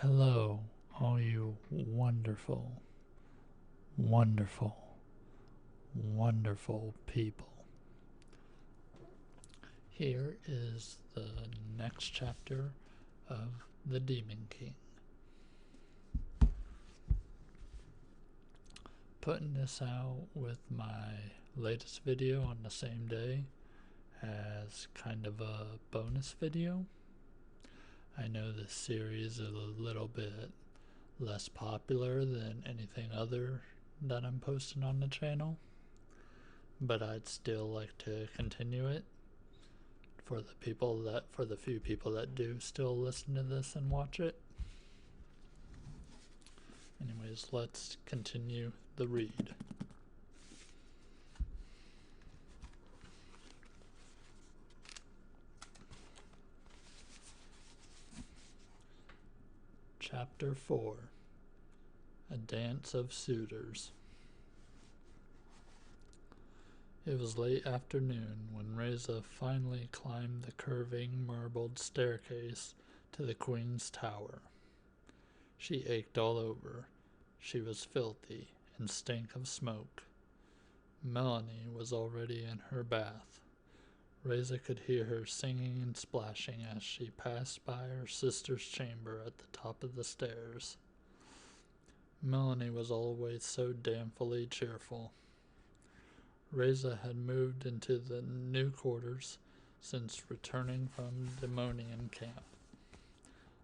Hello, all you wonderful, wonderful, wonderful people. Here is the next chapter of The Demon King. Putting this out with my latest video on the same day as kind of a bonus video. I know this series is a little bit less popular than anything other that I'm posting on the channel, but I'd still like to continue it for the few people that do still listen to this and watch it. Anyways, let's continue the read. Chapter 4: A Dance of Suitors. It was late afternoon when Reza finally climbed the curving marbled staircase to the Queen's Tower. She ached all over. She was filthy and stank of smoke. Melanie was already in her bath. Reza could hear her singing and splashing as she passed by her sister's chamber at the top of the stairs. Melanie was always so damnfully cheerful. Reza had moved into the new quarters since returning from the Demonian camp.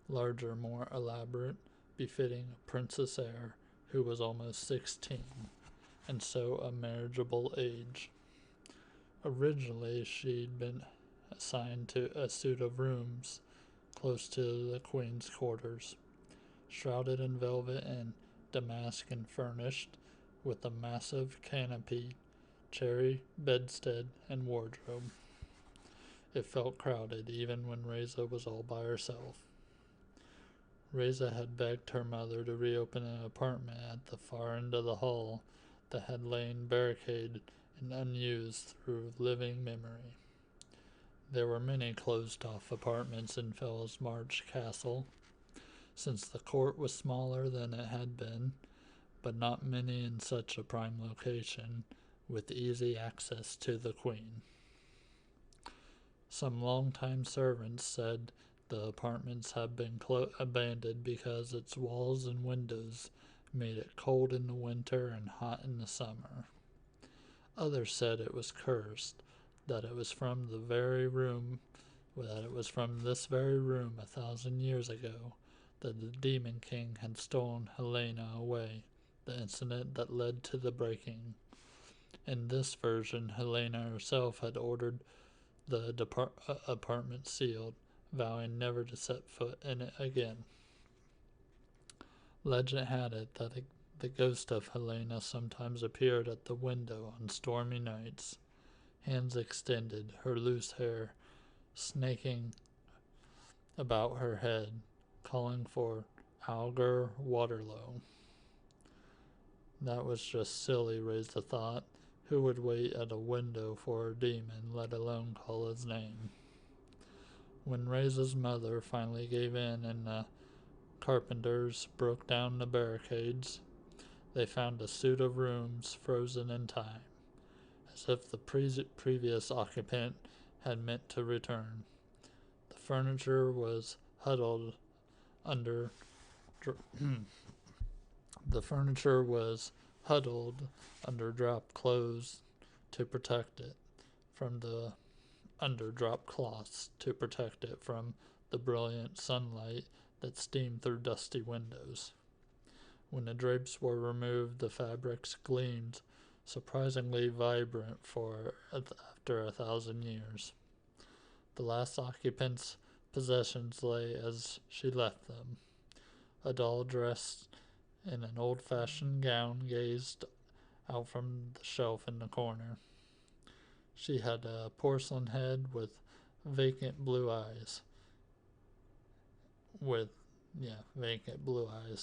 Larger, more elaborate, befitting a princess heir who was almost 16, and so a marriageable age. Originally, she'd been assigned to a suite of rooms close to the Queen's quarters, shrouded in velvet and damask and furnished with a massive canopy, cherry bedstead, and wardrobe. It felt crowded even when Reza was all by herself. Reza had begged her mother to reopen an apartment at the far end of the hall that had lain barricaded and unused through living memory. There were many closed-off apartments in Fell's March Castle, since the court was smaller than it had been, but not many in such a prime location, with easy access to the Queen. Some long-time servants said the apartments had been abandoned because its walls and windows made it cold in the winter and hot in the summer. Others said it was cursed, that it was from this very room 1,000 years ago that the Demon King had stolen Helena away, the incident that led to the breaking. In this version, Helena herself had ordered the apartment sealed, vowing never to set foot in it again. Legend had it that the ghost of Helena sometimes appeared at the window on stormy nights, hands extended, her loose hair snaking about her head, calling for Alger Waterlow. That was just silly, Reza thought. Who would wait at a window for a demon, let alone call his name? When Reza's mother finally gave in and the carpenters broke down the barricades, they found a suite of rooms frozen in time, as if the previous occupant had meant to return. The furniture was huddled under dropped clothes to protect it from the drop cloths to protect it from the brilliant sunlight that steamed through dusty windows. When the drapes were removed, the fabrics gleamed, surprisingly vibrant after 1,000 years. The last occupant's possessions lay as she left them. A doll dressed in an old-fashioned gown gazed out from the shelf in the corner. She had a porcelain head with vacant blue eyes,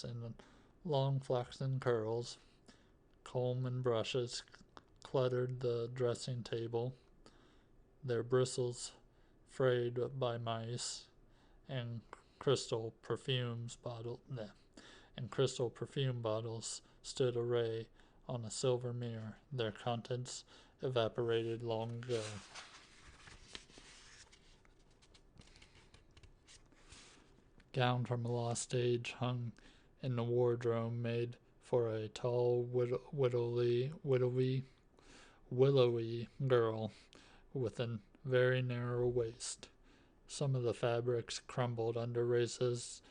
and long flaxen curls. Comb and brushes cluttered the dressing table, their bristles frayed by mice and crystal perfumes bottle nah, and crystal perfume bottles stood array on a silver mirror, their contents evaporated long ago. Gown from a lost age hung in the wardrobe made for a tall, willowy girl with a very narrow waist. Some of the fabrics crumbled under Reza's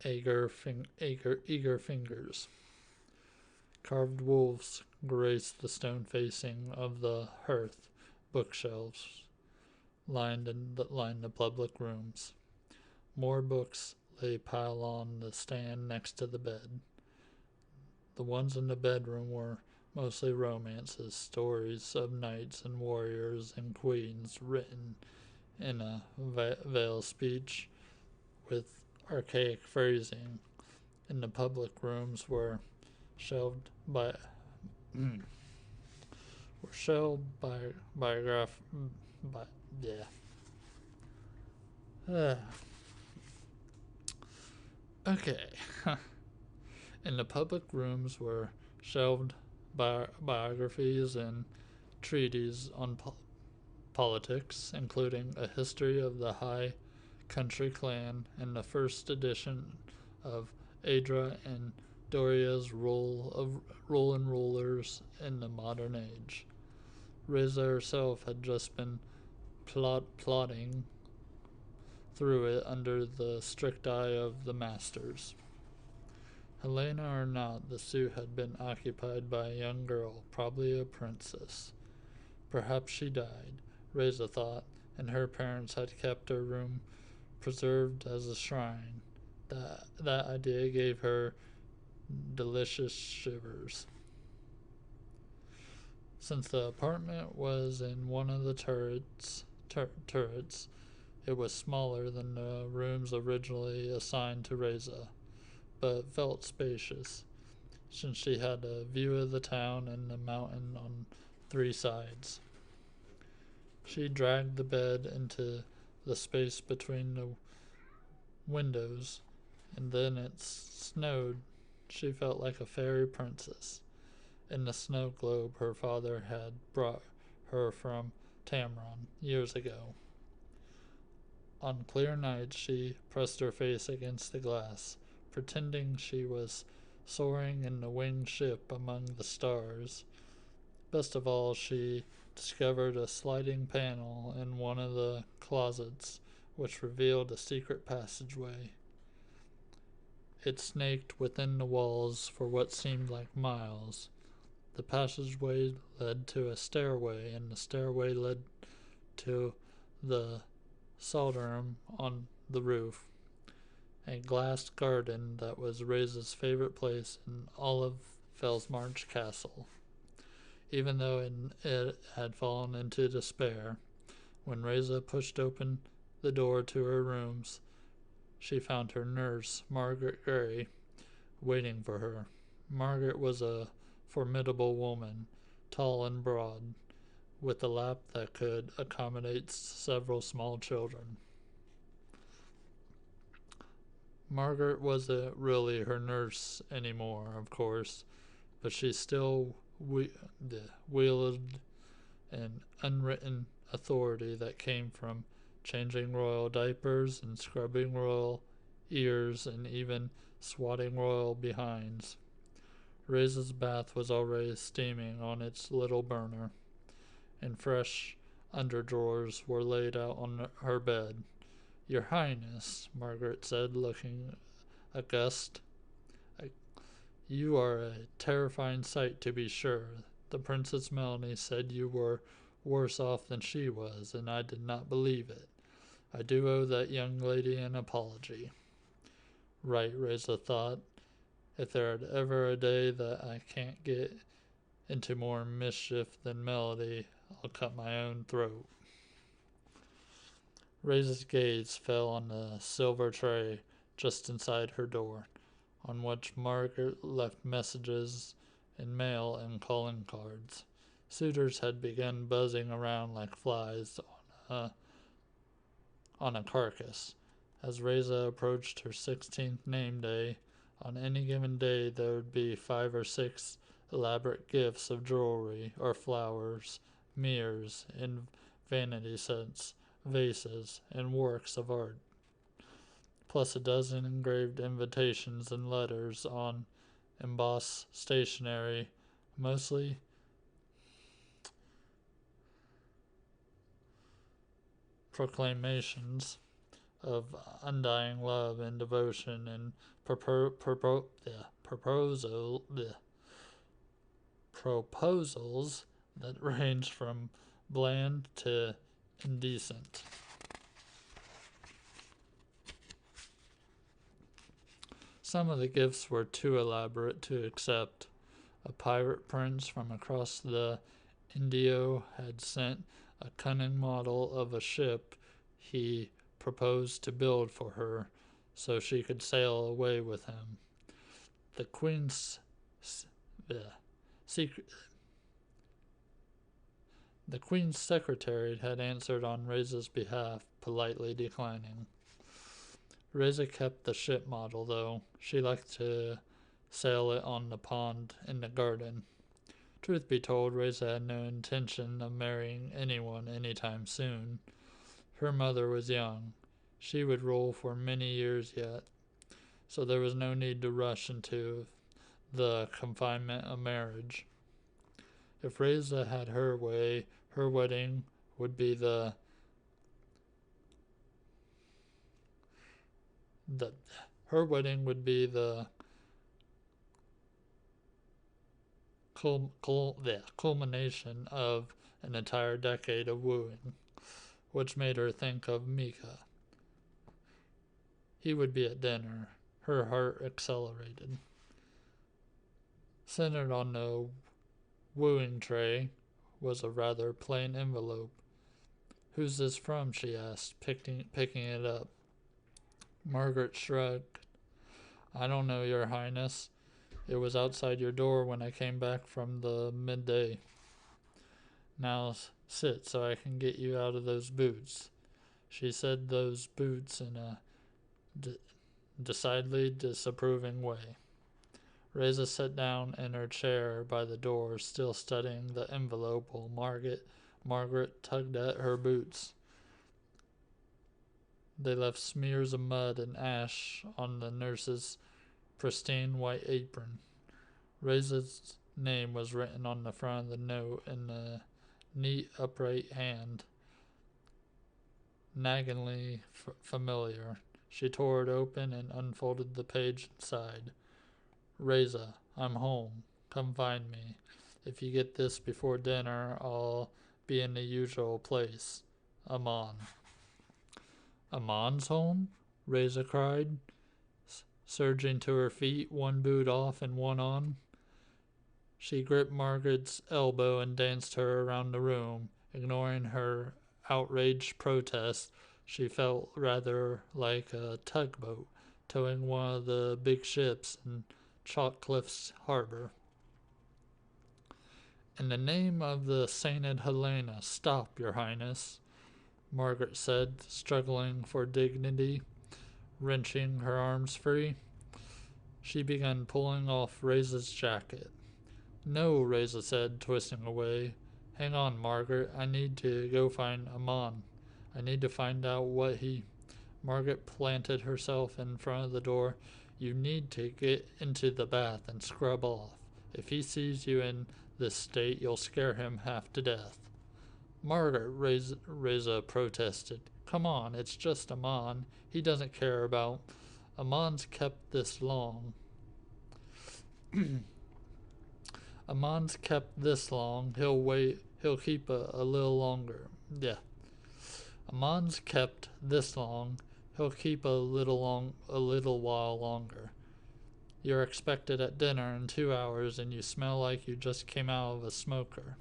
eager fingers. Carved wolves graced the stone facing of the hearth. Bookshelves lined the public rooms. More books lay piled on the stand next to the bed. The ones in the bedroom were mostly romances, stories of knights and warriors and queens written in a veiled speech with archaic phrasing. In the public rooms were shelved by biograph by yeah. Okay. In the public rooms were shelved biographies and treatises on politics, including a history of the High Country clan and the first edition of Adra and Doria's role and rulers in the modern age. Reza herself had just been plotting through it under the strict eye of the masters. Helena or not, the suit had been occupied by a young girl, probably a princess. Perhaps she died, Reza thought, and her parents had kept her room preserved as a shrine. That idea gave her delicious shivers. Since the apartment was in one of the turrets, it was smaller than the rooms originally assigned to Reza, but felt spacious, since she had a view of the town and the mountain on three sides. She dragged the bed into the space between the windows, and then it snowed. She felt like a fairy princess in the snow globe her father had brought her from Tamron years ago. On clear nights she pressed her face against the glass, pretending she was soaring in the winged ship among the stars. Best of all, she discovered a sliding panel in one of the closets which revealed a secret passageway. It snaked within the walls for what seemed like miles. The passageway led to a stairway, and the stairway led to the solarium on the roof, a glass garden that was Reza's favorite place in all of Felsmarch Castle. Even though it had fallen into despair, when Reza pushed open the door to her rooms, she found her nurse, Margaret Gray, waiting for her. Margaret was a formidable woman, tall and broad, with a lap that could accommodate several small children. Margaret wasn't really her nurse anymore, of course, but she still wielded an unwritten authority that came from changing royal diapers and scrubbing royal ears and even swatting royal behinds. Reza's bath was already steaming on its little burner, and fresh underdrawers were laid out on her bed. "Your Highness," Margaret said, looking aghast, "you are a terrifying sight, to be sure. The Princess Melanie said you were worse off than she was, and I did not believe it. I do owe that young lady an apology." Right, Reza thought. If there had ever a day that I can't get into more mischief than Melody, I'll cut my own throat. Reza's gaze fell on the silver tray just inside her door, on which Margaret left messages in mail and calling cards. Suitors had begun buzzing around like flies on a carcass, As Reza approached her 16th name day, on any given day there would be 5 or 6 elaborate gifts of jewelry or flowers, mirrors, and vanity sets, vases, and works of art, plus a dozen engraved invitations and letters on embossed stationery, mostly proclamations of undying love and devotion and proposals that range from bland to indecent. Some of the gifts were too elaborate to accept. A pirate prince from across the Indio had sent a cunning model of a ship he proposed to build for her so she could sail away with him. The Queen's secret. The Queen's secretary had answered on Reza's behalf, politely declining. Reza kept the ship model, though. She liked to sail it on the pond in the garden. Truth be told, Reza had no intention of marrying anyone anytime soon. Her mother was young. She would rule for many years yet, so there was no need to rush into the confinement of marriage. If Reza had her way, her wedding would be the culmination of an entire decade of wooing, which made her think of Mika. He would be at dinner. Her heart accelerated. Centered on the wooing tray was a rather plain envelope. "Who's this from?" she asked, picking it up. Margaret shrugged. "I don't know, Your Highness. It was outside your door when I came back from the midday. Now sit so I can get you out of those boots." She said those boots in a decidedly disapproving way. Reza sat down in her chair by the door, still studying the envelope while Margaret tugged at her boots. They left smears of mud and ash on the nurse's pristine white apron. Reza's name was written on the front of the note in a neat, upright hand, naggingly familiar. She tore it open and unfolded the page inside. "Reza, I'm home. Come find me. If you get this before dinner, I'll be in the usual place. Aman." "Aman's home?" Reza cried, surging to her feet, one boot off and one on. She gripped Margaret's elbow and danced her around the room. Ignoring her outraged protest, she felt rather like a tugboat towing one of the big ships in Chalkcliff's harbor. "In the name of the sainted Helena, stop, Your Highness," Margaret said, struggling for dignity, wrenching her arms free. She began pulling off Reza's jacket. "No," Reza said, twisting away. "Hang on, Margaret. I need to go find Aman. I need to find out what he—" Margaret planted herself in front of the door. "You need to get into the bath and scrub off. If he sees you in this state, you'll scare him half to death." "Margaret," Reza protested. "Come on, it's just Aman. He doesn't care about— Aman's kept this long. Aman's kept this long. He'll wait. He'll keep a little longer. Yeah. Aman's kept this long. He'll keep a little while longer. You're expected at dinner in 2 hours, and you smell like you just came out of a smoker."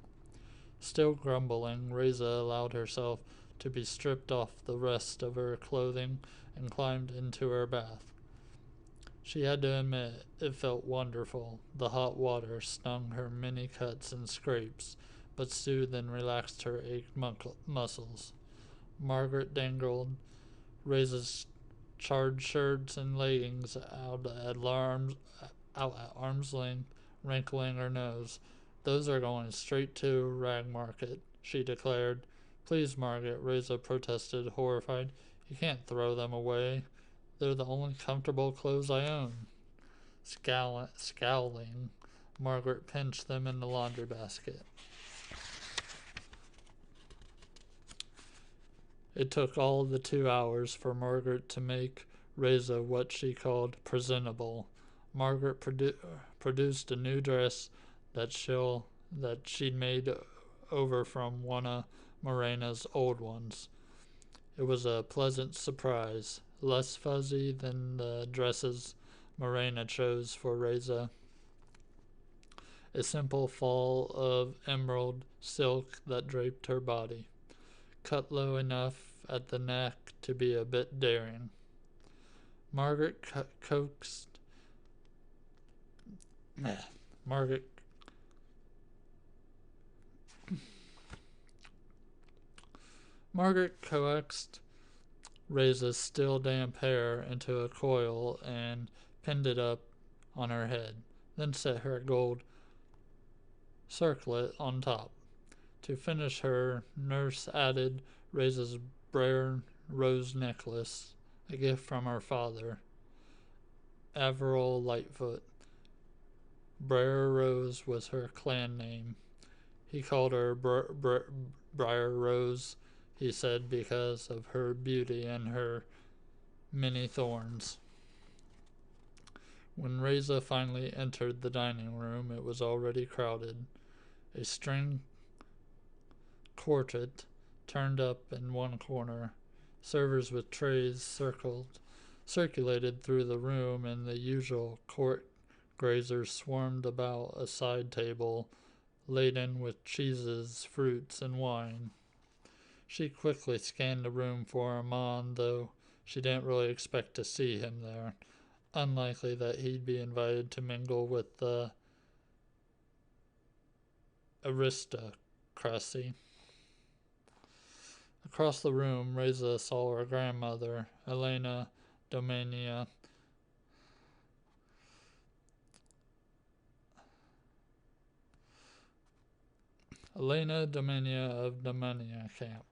Still grumbling, Reza allowed herself to be stripped off the rest of her clothing and climbed into her bath. She had to admit it felt wonderful. The hot water stung her many cuts and scrapes, but soothed and relaxed her ached muscles. Margaret dangled Reza's charred shirts and leggings out at arm's length, wrinkling her nose. Those are going straight to rag market, she declared. Please, Margaret, Reza protested, horrified. You can't throw them away. They're the only comfortable clothes I own. Scowling, Margaret pinched them in the laundry basket. It took all the 2 hours for Margaret to make Reza what she called presentable. Margaret produced a new dress that she'd made over from one of Morena's old ones. It was a pleasant surprise, less fuzzy than the dresses Morena chose for Reza. A simple fall of emerald silk that draped her body, cut low enough at the neck to be a bit daring. Margaret coaxed. Margaret Margaret coaxed Reza's still damp hair into a coil and pinned it up on her head, then set her gold circlet on top. To finish, her nurse added Reza's Briar Rose necklace, a gift from her father, Averil Lightfoot. Briar Rose was her clan name. He called her Briar Rose, he said, because of her beauty and her many thorns. When Reza finally entered the dining room, it was already crowded. A string quartet turned up in one corner. Servers with trays circulated through the room, and the usual court grazers swarmed about a side table laden with cheeses, fruits, and wine. She quickly scanned the room for Armand, though she didn't really expect to see him there. Unlikely that he'd be invited to mingle with the aristocracy. Across the room, Reza saw her grandmother, Elena Domania. Elena Domania of Domania camp.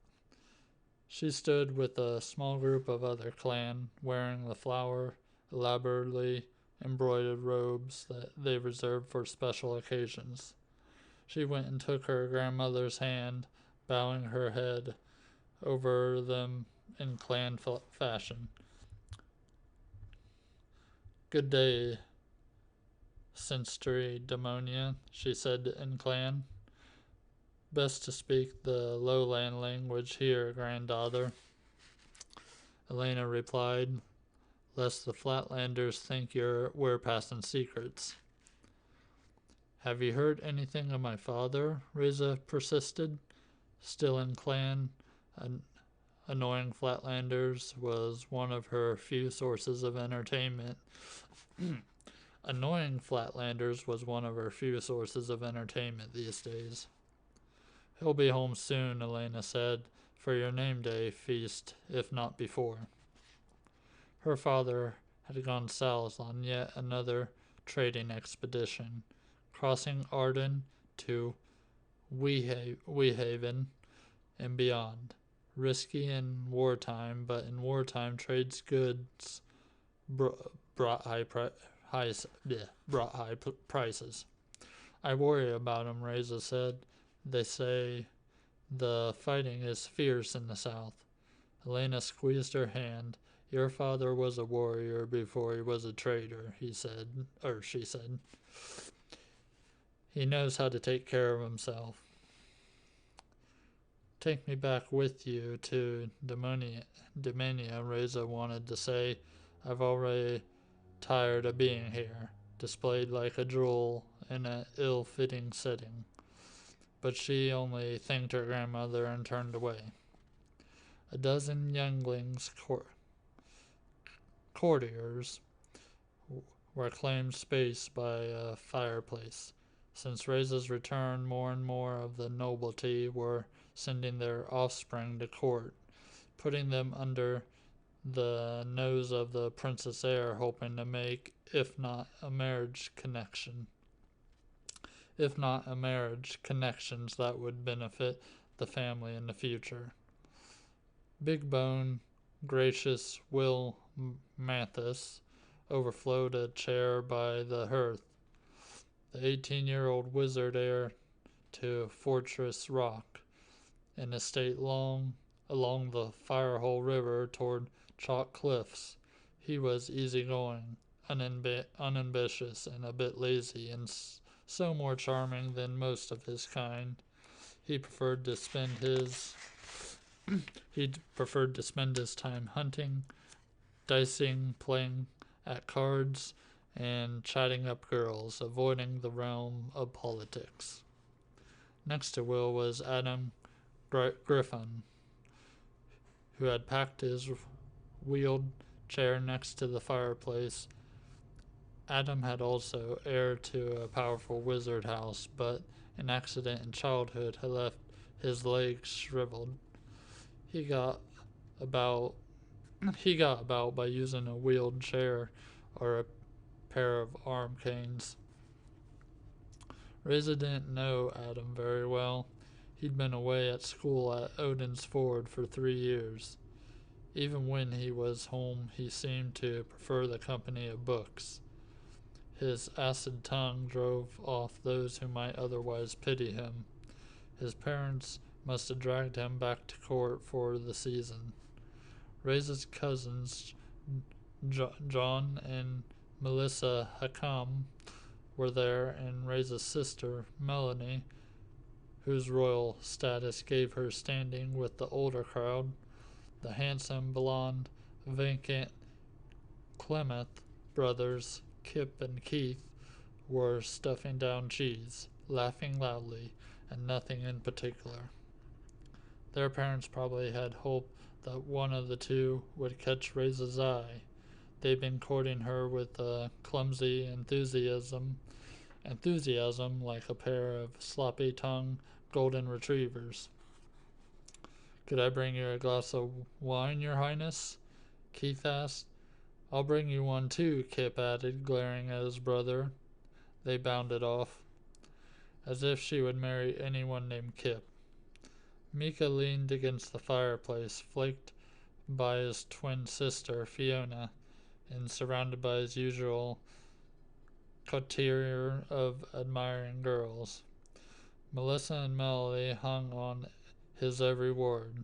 She stood with a small group of other clan, wearing the elaborately embroidered robes that they reserved for special occasions. She went and took her grandmother's hand, bowing her head over them in clan fashion. Good day, Senstri Demonia, she said in clan. Best to speak the lowland language here, granddaughter, Elena replied, lest the Flatlanders think we're passing secrets. Have you heard anything of my father? Reza persisted, still in clan. Annoying Flatlanders was one of her few sources of entertainment. Annoying Flatlanders was one of her few sources of entertainment these days. He'll be home soon, Elena said, for your name day feast, if not before. Her father had gone south on yet another trading expedition, crossing Arden to Wehaven and beyond. Risky in wartime, but in wartime trade's goods brought high prices. I worry about him, Reza said. They say the fighting is fierce in the south. Elena squeezed her hand. Your father was a warrior before he was a trader, she said. He knows how to take care of himself. Take me back with you to Domania, Reza wanted to say. I've already tired of being here, displayed like a jewel in an ill-fitting setting. But she only thanked her grandmother and turned away. A dozen younglings, courtiers, were claimed space by a fireplace. Since Reza's return, more and more of the nobility were sending their offspring to court, putting them under the nose of the Princess Heir, hoping to make, if not a marriage, connections that would benefit the family in the future. Big Bone, gracious Will Mathis overflowed a chair by the hearth. The 18-year-old wizard heir to Fortress Rock, an estate along the Firehole River toward Chalk Cliffs. He was easygoing, unambitious, and a bit lazy, and so more charming than most of his kind. He preferred to spend his time hunting, dicing, playing at cards, and chatting up girls, avoiding the realm of politics. Next to Will was Adam Griffin, who had packed his wheeled chair next to the fireplace. Adam had also heir to a powerful wizard house, but an accident in childhood had left his legs shriveled. He got about by using a wheeled chair or a pair of arm canes. Reza didn't know Adam very well. He'd been away at school at Odin's Ford for 3 years. Even when he was home, he seemed to prefer the company of books. His acid tongue drove off those who might otherwise pity him. His parents must have dragged him back to court for the season. Reza's cousins, John and Melissa Hakam, were there, and Reza's sister, Melanie, whose royal status gave her standing with the older crowd. The handsome, blonde, vacant Clemeth brothers, Kip and Keith, were stuffing down cheese, laughing loudly, and nothing in particular. Their parents probably had hoped that one of the two would catch Reza's eye. They'd been courting her with a clumsy enthusiasm like a pair of sloppy-tongued golden retrievers. "Could I bring you a glass of wine, your highness?" Keith asked. "I'll bring you one too," Kip added, glaring at his brother. They bounded off. As if she would marry anyone named Kip. Mika leaned against the fireplace, flanked by his twin sister, Fiona, and surrounded by his usual coterie of admiring girls. Melissa and Melody hung on his every word.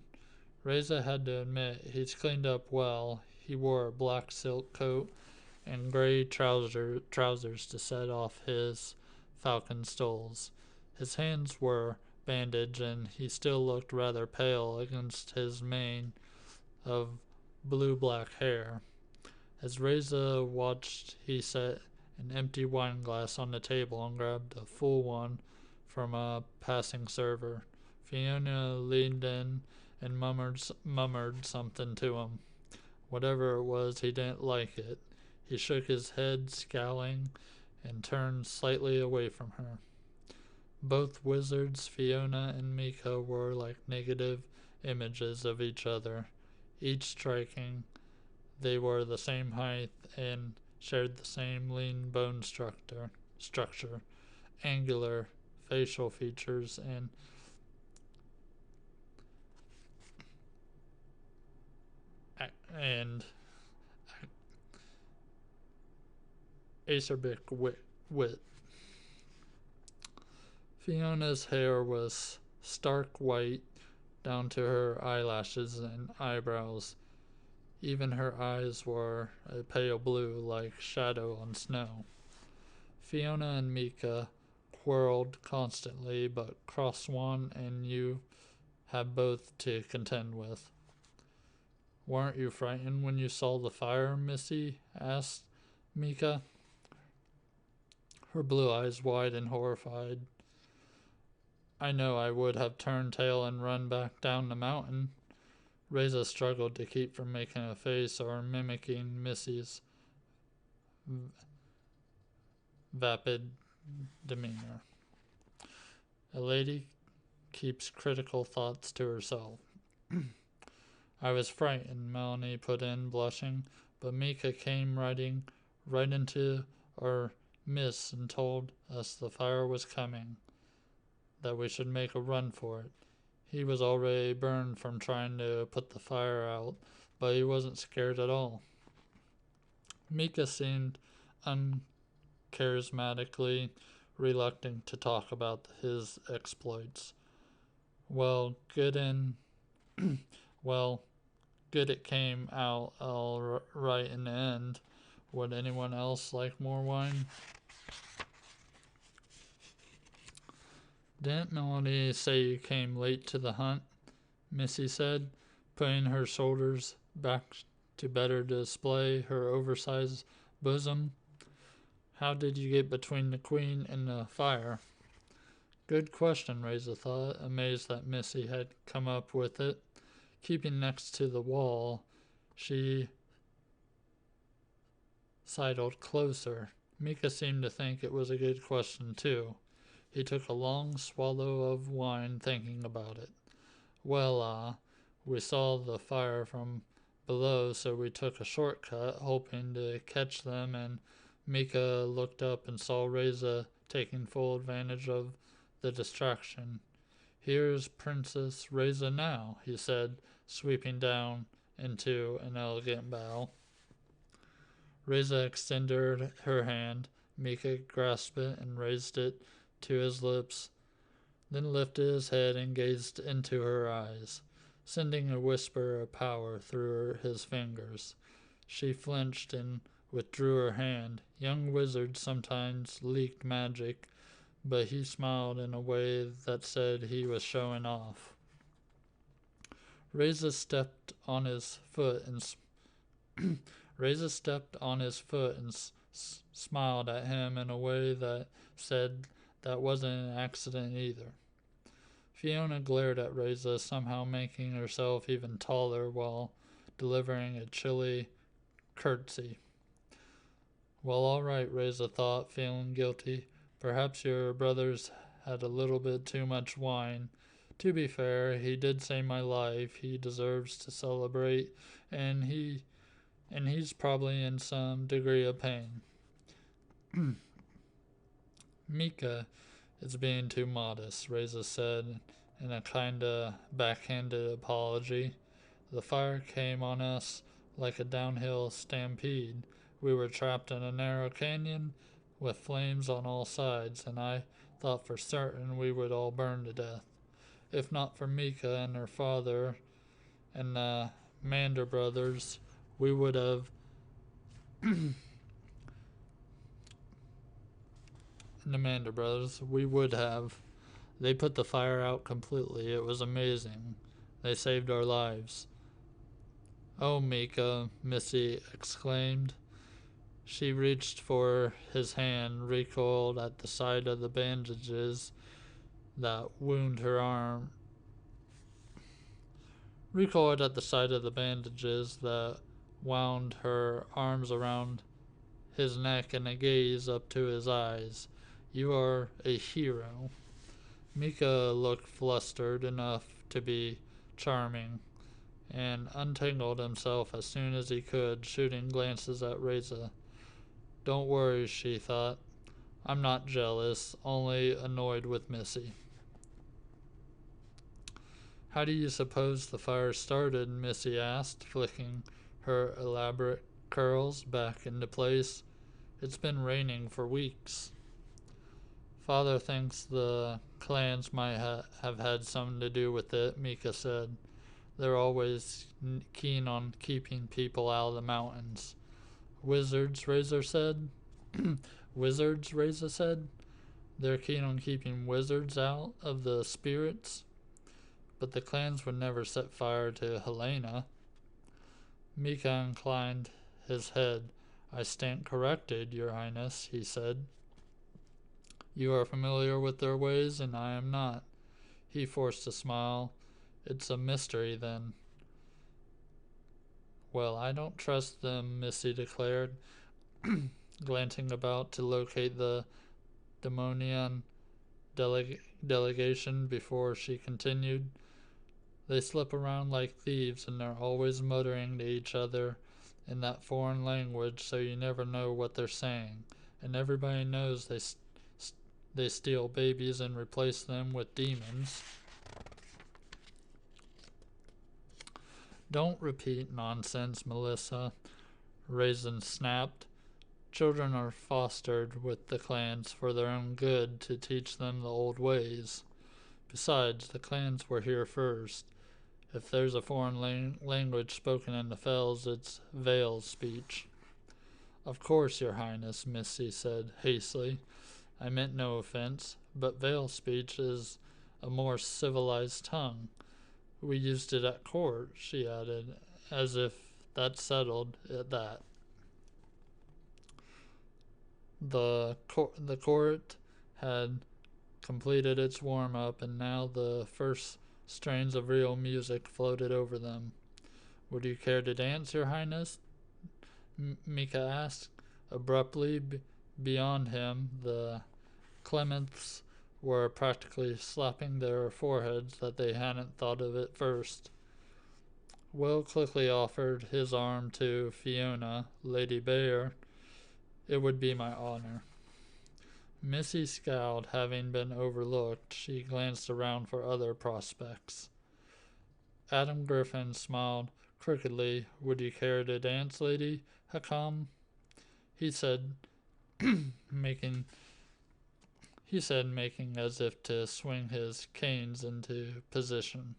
Reza had to admit he's cleaned up well. He wore a black silk coat and gray trousers to set off his falcon stoles. His hands were bandaged, and he still looked rather pale against his mane of blue-black hair. As Reza watched, he set an empty wine glass on the table and grabbed a full one from a passing server. Fiona leaned in and murmured something to him. Whatever it was, he didn't like it. He shook his head, scowling, and turned slightly away from her. Both wizards, Fiona and Mika, were like negative images of each other, each striking. They were the same height and shared the same lean bone structure, angular facial features, and acerbic wit. Fiona's hair was stark white down to her eyelashes and eyebrows. Even her eyes were a pale blue, like shadow on snow. Fiona and Mika quarreled constantly, but Crosswan and you had both to contend with. "Weren't you frightened when you saw the fire, Missy?" asked Mika, her blue eyes wide and horrified. "I know I would have turned tail and run back down the mountain." Reza struggled to keep from making a face or mimicking Missy's vapid demeanor. A lady keeps critical thoughts to herself. I was frightened, Melanie put in, blushing, but Mika came riding right into our midst and told us the fire was coming, that we should make a run for it. He was already burned from trying to put the fire out, but he wasn't scared at all. Mika seemed uncharismatically reluctant to talk about his exploits. Well, good in well, good it came out all right in the end. Would anyone else like more wine? Didn't Melanie say you came late to the hunt? Missy said, putting her shoulders back to better display her oversized bosom. How did you get between the queen and the fire? Good question, Reza thought, amazed that Missy had come up with it. Keeping next to the wall, she sidled closer. Mika seemed to think it was a good question, too. He took a long swallow of wine, thinking about it. Well, we saw the fire from below, so we took a shortcut, hoping to catch them, and Mika looked up and saw Reza taking full advantage of the distraction. Here's Princess Reza now, he said, sweeping down into an elegant bow. Reza extended her hand. Mika grasped it and raised it to his lips, then lifted his head and gazed into her eyes, sending a whisper of power through his fingers. She flinched and withdrew her hand. Young wizards sometimes leaked magic, but he smiled in a way that said he was showing off. Reza stepped on his foot and smiled at him in a way that said that wasn't an accident either. Fiona glared at Reza, somehow making herself even taller while delivering a chilly curtsy. Well, all right, Reza thought, feeling guilty. Perhaps your brothers had a little bit too much wine. To be fair, he did save my life. He deserves to celebrate, and he's probably in some degree of pain. Mika is being too modest, Reza said in a kinda backhanded apology. The fire came on us like a downhill stampede. We were trapped in a narrow canyon with flames on all sides, and I thought for certain we would all burn to death. If not for Mika and her father and the Mander brothers, we would have They put the fire out completely. It was amazing. They saved our lives. Oh, Mika, Missy exclaimed. She reached for his hand, recoiled at the sight of the bandages that wound her arm. Recoiled at the sight of the bandages that wound her arms around his neck and a gaze up to his eyes. You are a hero. Mika looked flustered enough to be charming, and untangled himself as soon as he could, shooting glances at Reza. Don't worry, she thought. I'm not jealous, only annoyed with Missy. How do you suppose the fire started? Missy asked, flicking her elaborate curls back into place. It's been raining for weeks. Father thinks the clans might have had something to do with it, Mika said. They're always keen on keeping people out of the mountains. Wizards, Reza said. Wizards, Reza said. They're keen on keeping wizards out of the spirits. But the clans would never set fire to Helena. Mika inclined his head. I stand corrected, Your Highness, he said. You are familiar with their ways, and I am not. He forced a smile. It's a mystery, then. Well, I don't trust them, Missy declared, glancing about to locate the Demonian delegation before she continued. They slip around like thieves and they're always muttering to each other in that foreign language, so you never know what they're saying. And everybody knows they steal babies and replace them with demons. Don't repeat nonsense, Melissa, Raisin snapped. Children are fostered with the clans for their own good, to teach them the old ways. Besides, the clans were here first. If there's a foreign language spoken in the Fells, it's Vale speech. Of course, Your Highness, Missy said hastily. I meant no offense, but Vale speech is a more civilized tongue. We used it at court, she added, as if that settled that. The court had completed its warm-up, and now the first strains of real music floated over them. Would you care to dance, Your Highness? Mika asked. Abruptly, beyond him, the Clements were practically slapping their foreheads that they hadn't thought of at first. Will quickly offered his arm to Fiona, Lady Bear. It would be my honor. Missy scowled, having been overlooked. She glanced around for other prospects. Adam Griffin smiled crookedly. Would you care to dance, Lady Hakam? He said, making as if to swing his canes into position.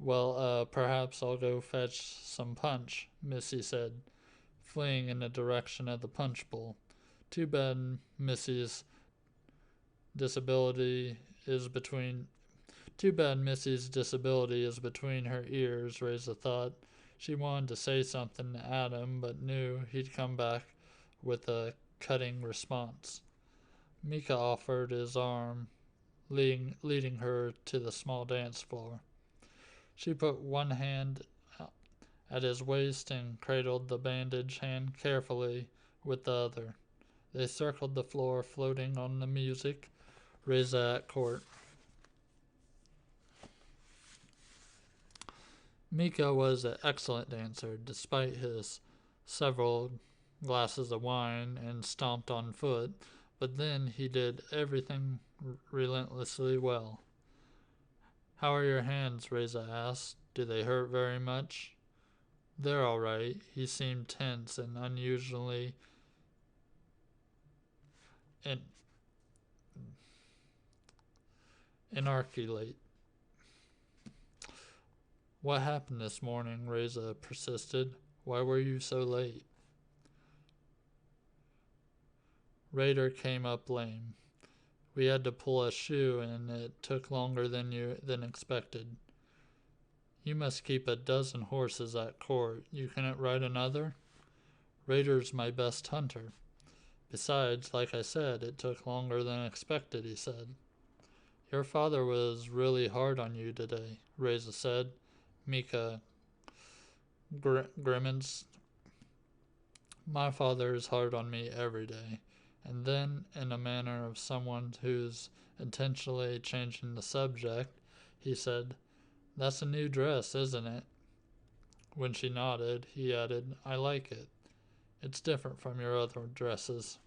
Well, perhaps I'll go fetch some punch, Missy said, fleeing in the direction of the punch bowl. Too bad Missy's disability is between her ears, Reza thought. She wanted to say something to Adam, but knew he'd come back with a cutting response. Mika offered his arm, leading her to the small dance floor. She put one hand at his waist and cradled the bandaged hand carefully with the other. They circled the floor, floating on the music. Reza at court. Mika was an excellent dancer, despite his several glasses of wine and stomped on foot, but then he did everything relentlessly well. How are your hands? Reza asked. Do they hurt very much? They're all right. He seemed tense and unusually inarticulate. What happened this morning? Reza persisted. Why were you so late? Raider came up lame. We had to pull a shoe, and it took longer than expected. You must keep a dozen horses at court. You couldn't ride another? Raider's my best hunter. Besides, like I said, it took longer than expected, he said. Your father was really hard on you today, Reza said. Mika grimaced. My father is hard on me every day. And then, in a manner of someone who's intentionally changing the subject, he said, That's a new dress, isn't it? When she nodded, he added, I like it. It's different from your other dresses.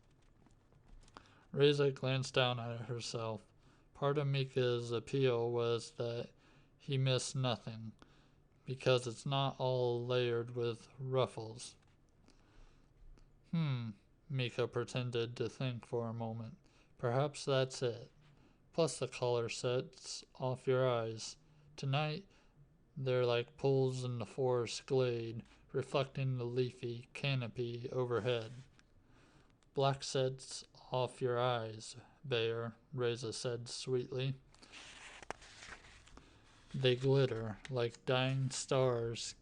Reza glanced down at herself. Part of Mika's appeal was that he missed nothing, because it's not all layered with ruffles. Mika pretended to think for a moment. Perhaps that's it. Plus the color sets off your eyes. Tonight, they're like pools in the forest glade, reflecting the leafy canopy overhead. Black sets off your eyes, Bear, Reza said sweetly. They glitter like dying stars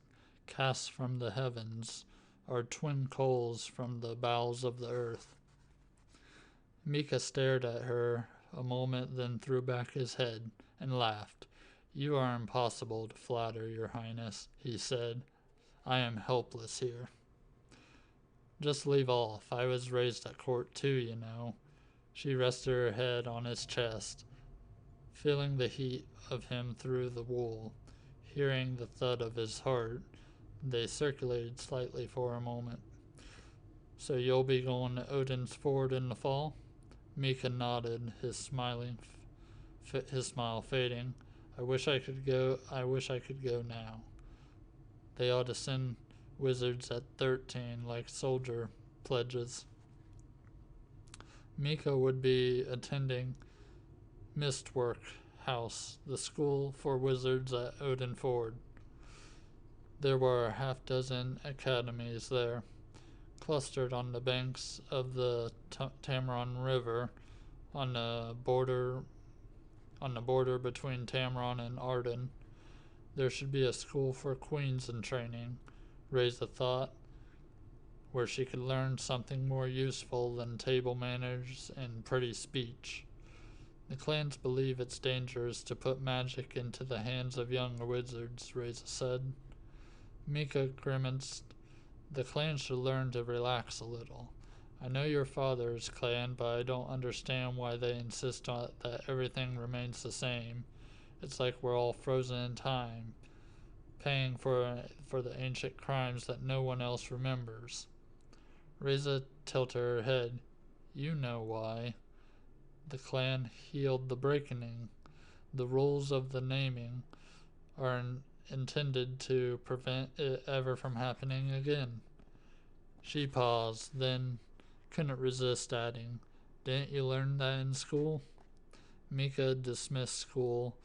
cast from the heavens, or twin coals from the bowels of the earth. Mika stared at her a moment, then threw back his head and laughed. You are impossible to flatter, Your Highness, he said. I am helpless here. Just leave off. I was raised at court too, you know. She rested her head on his chest, feeling the heat of him through the wool. Hearing the thud of his heart, they circulated slightly for a moment. So you'll be going to Odin's Ford in the fall? Mika nodded, his smile fading. I wish I could go. I wish I could go now. They ought to send wizards at 13 like soldier pledges. Mika would be attending Mistwork House, the school for wizards at Odin Ford. There were a half-dozen academies there, clustered on the banks of the Tamron River, on the border between Tamron and Arden. There should be a school for queens in training, Reza thought, where she could learn something more useful than table manners and pretty speech. The clans believe it's dangerous to put magic into the hands of young wizards, Reza said. Mika grimaced. The clan should learn to relax a little. I know your father's clan, but I don't understand why they insist on that everything remains the same. It's like we're all frozen in time, paying for the ancient crimes that no one else remembers. Reza tilted her head. You know why. The clan healed the breaking. The rules of the naming are intended to prevent it ever from happening again. She paused, then couldn't resist adding, Didn't you learn that in school? Mika dismissed school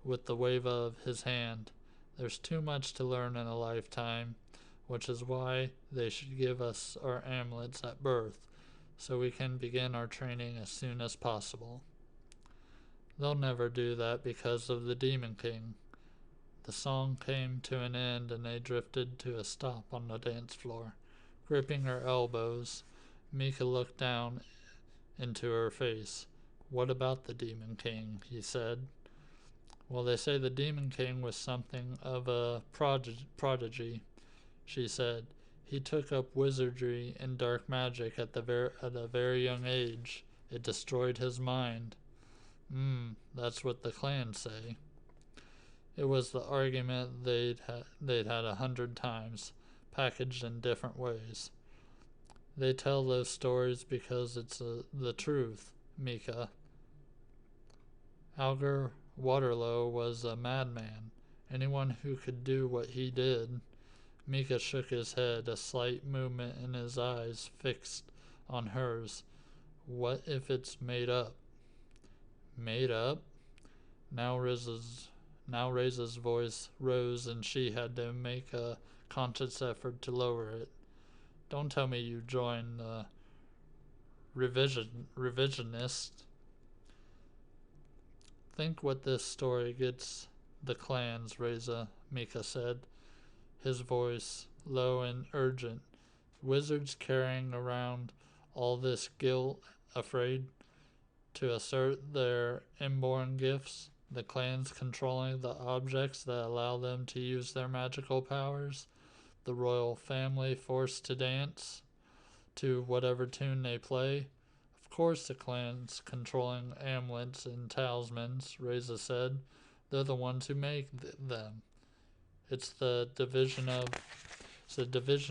with the wave of his hand. There's too much to learn in a lifetime, which is why they should give us our amulets at birth, so we can begin our training as soon as possible. They'll never do that because of the Demon King. The song came to an end and they drifted to a stop on the dance floor. Gripping her elbows, Mika looked down into her face. What about the Demon King? He said. Well, they say the Demon King was something of a prodigy, she said. He took up wizardry and dark magic at a very young age. It destroyed his mind. That's what the clans say. It was the argument they'd had 100 times, packaged in different ways. They tell those stories because it's the truth, Mika. Alger Waterlow was a madman. Anyone who could do what he did. Mika shook his head, a slight movement in his eyes fixed on hers. What if it's made up? Made up? Now Reza's voice rose and she had to make a conscious effort to lower it. Don't tell me you joined the revisionist. Think what this story gets the clans, Reza, Mika said, his voice low and urgent. Wizards carrying around all this guilt, afraid to assert their inborn gifts, the clans controlling the objects that allow them to use their magical powers, the royal family forced to dance to whatever tune they play. Of course the clans controlling amulets and talismans, Reza said. They're the ones who make them. It's the division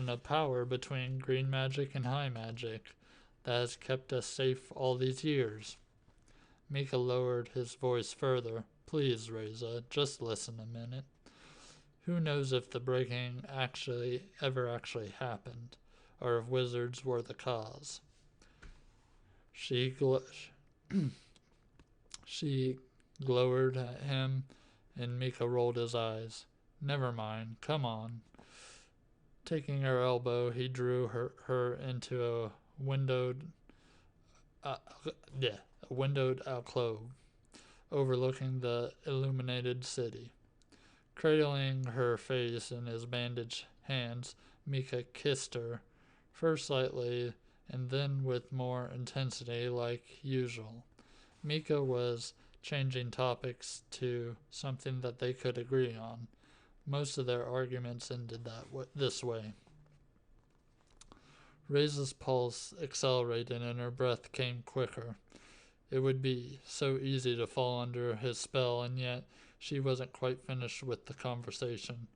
of power between green magic and high magic that has kept us safe all these years. Mika lowered his voice further. Please, Reza, just listen a minute. Who knows if the breaking ever actually happened, or if wizards were the cause? She glowered at him, and Mika rolled his eyes. Never mind, come on. Taking her elbow, he drew her into a windowed alcove overlooking the illuminated city. Cradling her face in his bandaged hands, Mika kissed her, first lightly and then with more intensity like usual. Mika was changing topics to something that they could agree on. Most of their arguments ended this way. Reza's pulse accelerated and her breath came quicker. It would be so easy to fall under his spell, and yet She wasn't quite finished with the conversation.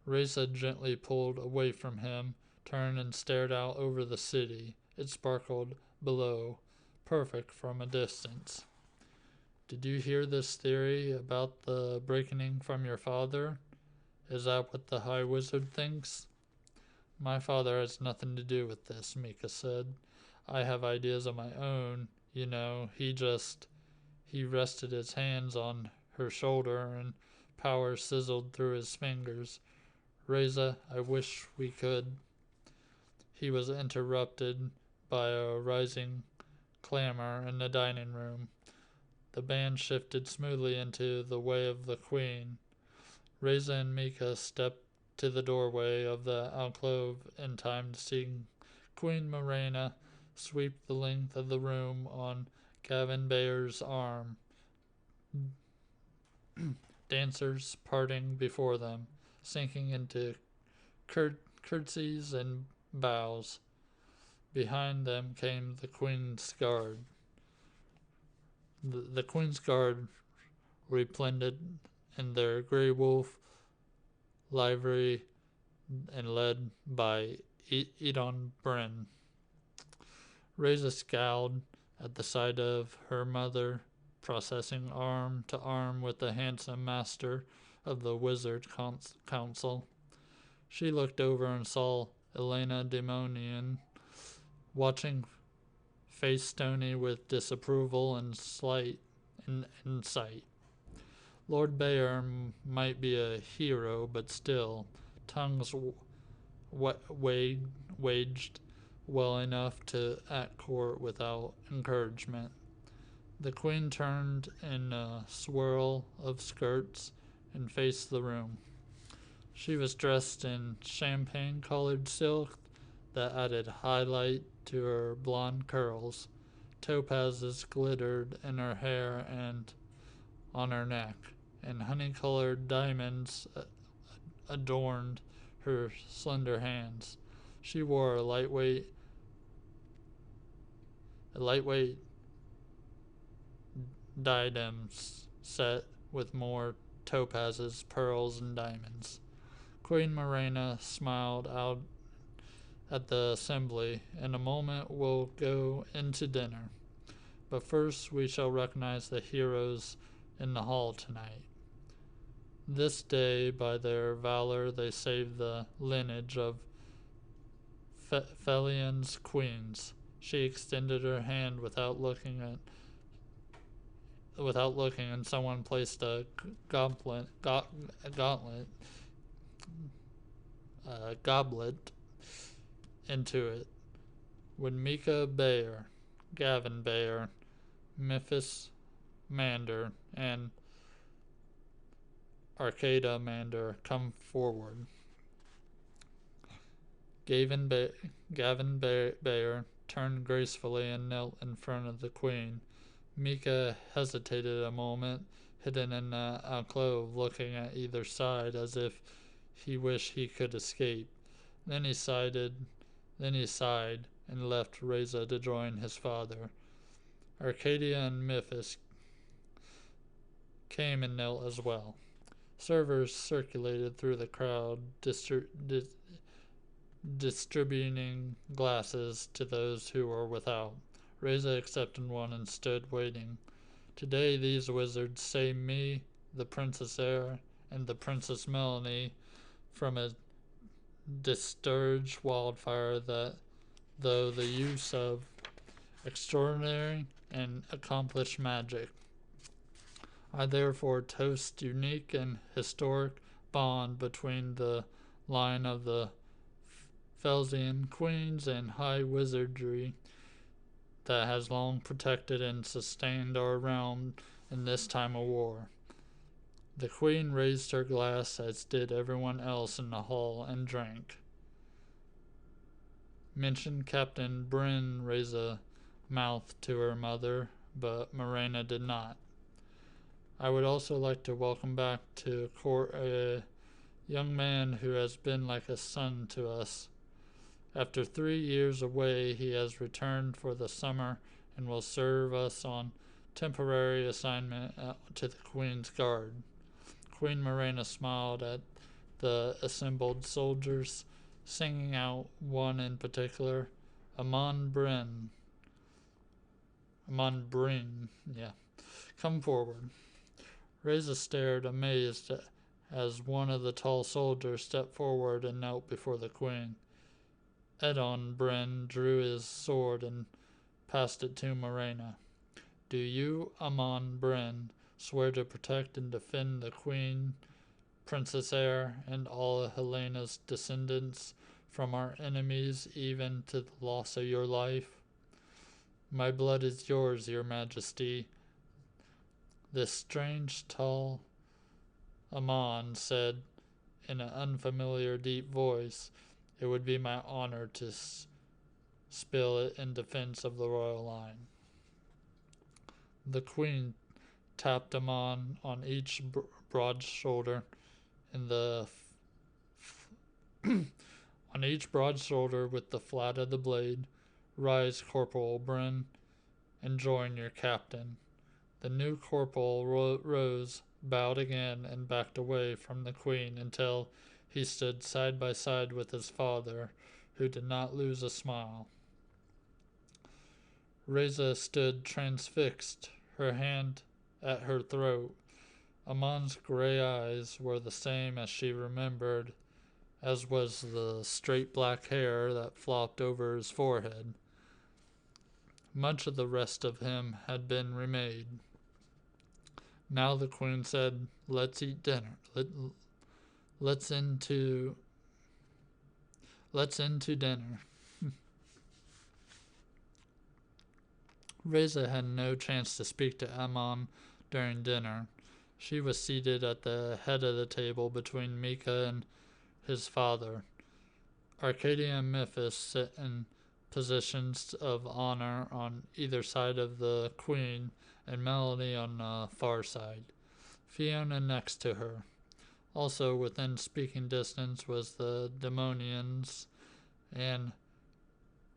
Reza gently pulled away from him, turned and stared out over the city. It sparkled below, perfect from a distance. Did you hear this theory about the breaking from your father? Is that what the High Wizard thinks? My father has nothing to do with this, Mika said. I have ideas of my own. He rested his hands on her shoulder and power sizzled through his fingers. Reza, I wish we could. He was interrupted by a rising clamor in the dining room. The band shifted smoothly into the way of the queen. Reza and Mika stepped to the doorway of the alcove in time to see Queen Morena sweep the length of the room on Gavin Bayer's arm, dancers parting before them, sinking into curtsies and bows. Behind them came the Queen's Guard. The Queen's Guard resplendent in their grey wolf livery and led by Edon Bryn. Reza scowled at the sight of her mother processing arm to arm with the handsome master of the Wizard Council. She looked over and saw Elena Demonian watching, face stony with disapproval and slight insight. Lord Bayer might be a hero, but still, tongues waged well enough to at court without encouragement. The queen turned in a swirl of skirts and faced the room. She was dressed in champagne-colored silk that added highlight to her blonde curls. Topazes glittered in her hair and on her neck, and honey-colored diamonds adorned her slender hands. She wore a lightweight diadem set with more topazes, pearls, and diamonds. Queen Morena smiled out at the assembly. In a moment we'll go into dinner. But first we shall recognize the heroes in the hall tonight. This day, by their valor, they saved the lineage of Felian's queens. She extended her hand without looking, and someone placed a goblet into it. When Mika Bayer, Gavin Bayer, Memphis Mander, and Arcada Mander come forward. Gavin Bayer turned gracefully and knelt in front of the queen. Mika hesitated a moment, hidden in the alcove, looking at either side as if he wished he could escape. Then he sighed and left Reza to join his father. Arcadia and Memphis came and knelt as well. Servers circulated through the crowd, distributing glasses to those who were without. Reza accepted one and stood waiting. Today these wizards saved me, the Princess Air, and the Princess Melanie from a discharged wildfire that, though the use of extraordinary and accomplished magic, I therefore toast unique and historic bond between the line of the Felsian queens and high wizardry that has long protected and sustained our realm in this time of war. The queen raised her glass, as did everyone else in the hall, and drank. Mentioned Captain Bryn raised a mouth to her mother, but Morena did not. I would also like to welcome back to court a young man who has been like a son to us. After 3 years away, he has returned for the summer and will serve us on temporary assignment to the Queen's Guard. Queen Morena smiled at the assembled soldiers, singing out one in particular, Amon Bryn. Amon Bryn, yeah. Come forward. Reza stared, amazed, as one of the tall soldiers stepped forward and knelt before the queen. Edon Bryn drew his sword and passed it to Morena. Do you, Amon Bryn, swear to protect and defend the queen, Princess Heir, and all Helena's descendants from our enemies, even to the loss of your life? My blood is yours, your majesty. This strange, tall Amon said in an unfamiliar, deep voice, it would be my honor to spill it in defense of the royal line. The queen tapped Amon on each broad shoulder in the on each broad shoulder with the flat of the blade. Rise, Corporal Bryn, and join your captain. The new corporal rose, bowed again, and backed away from the queen until he stood side by side with his father, who did not lose a smile. Reza stood transfixed, her hand at her throat. Amon's gray eyes were the same as she remembered, as was the straight black hair that flopped over his forehead. Much of the rest of him had been remade. Now the queen said, let's eat dinner. Let's into dinner. Reza had no chance to speak to Amon during dinner. She was seated at the head of the table between Mika and his father. Arcadia and Memphis sit in positions of honor on either side of the queen, and Melody on the far side. Fiona next to her. Also within speaking distance was the Demonians and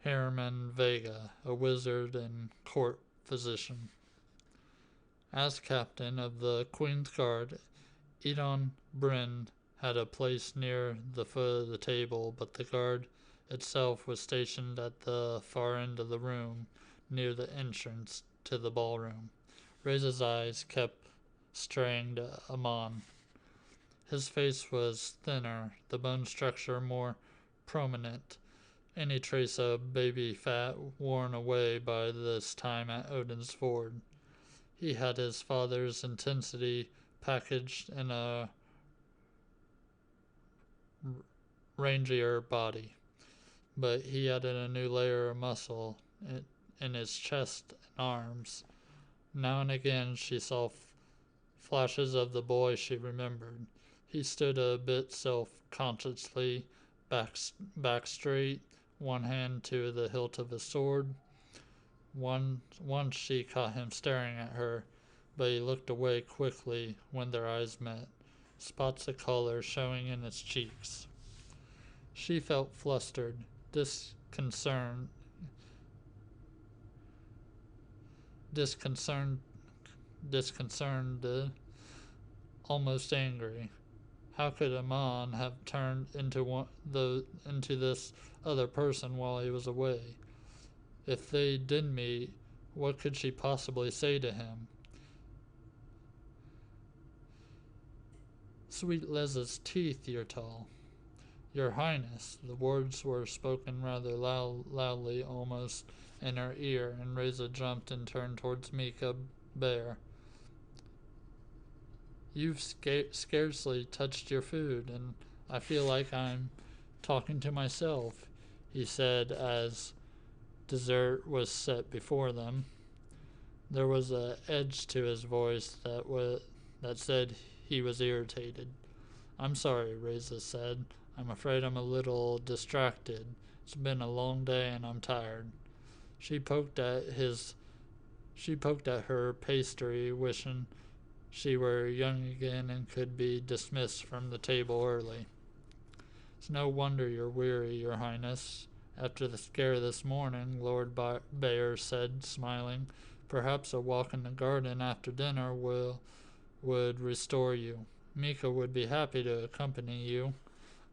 Herman Vega, a wizard and court physician. As captain of the Queen's Guard, Edon Bryn had a place near the foot of the table, but the guard itself was stationed at the far end of the room, near the entrance to the ballroom. Reza's eyes kept straying to Amon. His face was thinner, the bone structure more prominent, any trace of baby fat worn away by this time at Odin's Ford. He had his father's intensity packaged in a rangier body, but he added a new layer of muscle in his chest and arms. Now and again she saw flashes of the boy she remembered. He stood a bit self-consciously, back straight, one hand to the hilt of his sword. Once she caught him staring at her, but he looked away quickly when their eyes met, spots of color showing in his cheeks. She felt flustered, disconcerted, almost angry. How could Amon have turned into this other person while he was away? If they did meet, what could she possibly say to him? Sweet Leza's teeth, your tall. Your Highness. The words were spoken rather loudly, almost in her ear, and Reza jumped and turned towards Mika Bear. You've scarcely touched your food, and I feel like I'm talking to myself, he said as dessert was set before them. There was an edge to his voice that said he was irritated. I'm sorry, Reza said. I'm afraid I'm a little distracted. It's been a long day and I'm tired. She poked at her pastry, wishing she were young again and could be dismissed from the table early. It's no wonder you're weary, your Highness. After the scare this morning, Lord Bayer said, smiling, perhaps a walk in the garden after dinner would restore you. Mika would be happy to accompany you.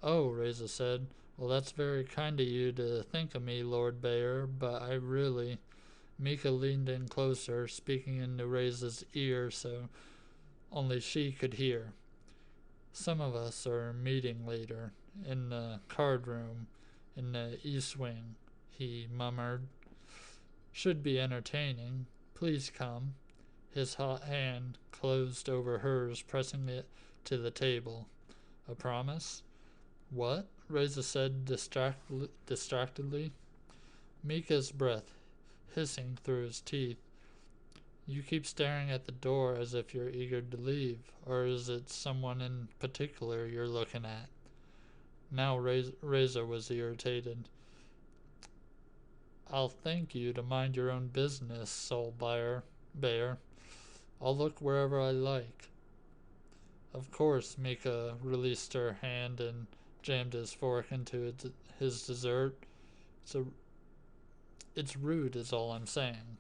Oh, Reza said. Well, that's very kind of you to think of me, Lord Bayer, but I really... Mika leaned in closer, speaking into Reza's ear so only she could hear. Some of us are meeting later, in the card room, in the east wing, he murmured. Should be entertaining. Please come. His hot hand closed over hers, pressing it to the table. A promise? What? Reza said distractedly. Mika's breath hissing through his teeth. You keep staring at the door as if you're eager to leave, or is it someone in particular you're looking at? Now Reza was irritated. I'll thank you to mind your own business, Soul Bear. I'll look wherever I like. Of course, Mika released her hand and jammed his fork into his dessert. It's rude is all I'm saying.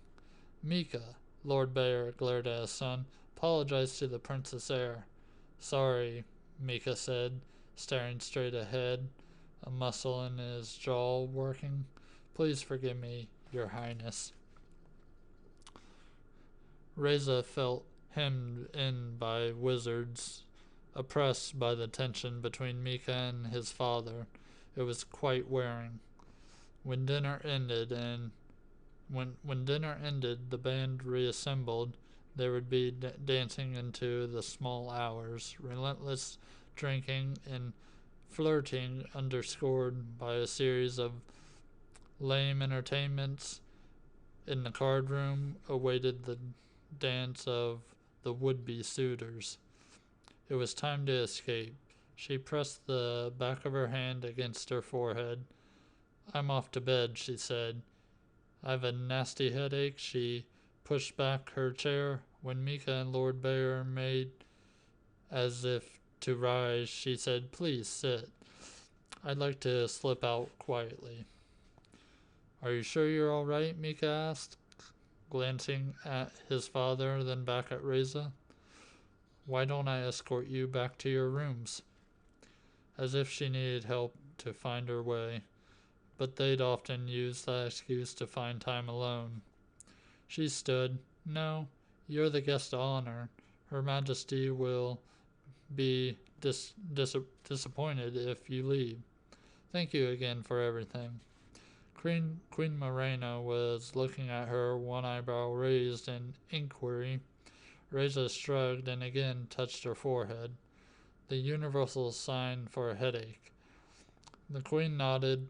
Mika, Lord Bayer glared at his son, apologized to the Princess Heir. Sorry, Mika said, staring straight ahead, a muscle in his jaw working. Please forgive me, Your Highness. Reza felt hemmed in by wizards, oppressed by the tension between Mika and his father. It was quite wearing. When dinner ended, the band reassembled. They would be dancing into the small hours, relentless drinking and flirting underscored by a series of lame entertainments. In the card room awaited the dance of the would-be suitors. It was time to escape. She pressed the back of her hand against her forehead. I'm off to bed, she said. I have a nasty headache. She pushed back her chair. When Mika and Lord Bayer made as if to rise, she said, Please sit. I'd like to slip out quietly. Are you sure you're all right? Mika asked, glancing at his father, then back at Reza. Why don't I escort you back to your rooms? As if she needed help to find her way, but they'd often use that excuse to find time alone. She stood. No, you're the guest of honor. Her Majesty will be disappointed if you leave. Thank you again for everything. Queen Morena was looking at her, one eyebrow raised in inquiry. Reza shrugged and again touched her forehead, the universal sign for a headache. The queen nodded,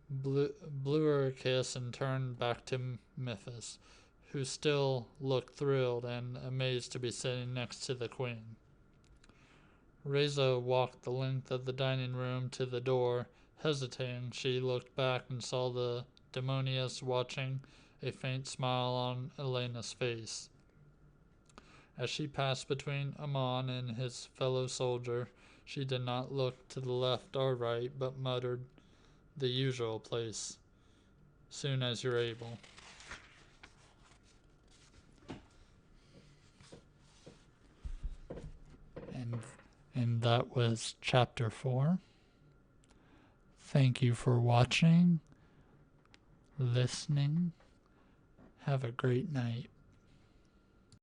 blew her a kiss, and turned back to Memphis, who still looked thrilled and amazed to be sitting next to the queen. Reza walked the length of the dining room to the door. Hesitating, she looked back and saw the Demonius watching, a faint smile on Elena's face. As she passed between Amon and his fellow soldier, she did not look to the left or right, but muttered, the usual place. Soon as you're able. And that was chapter 4. Thank you for watching, listening. Have a great night.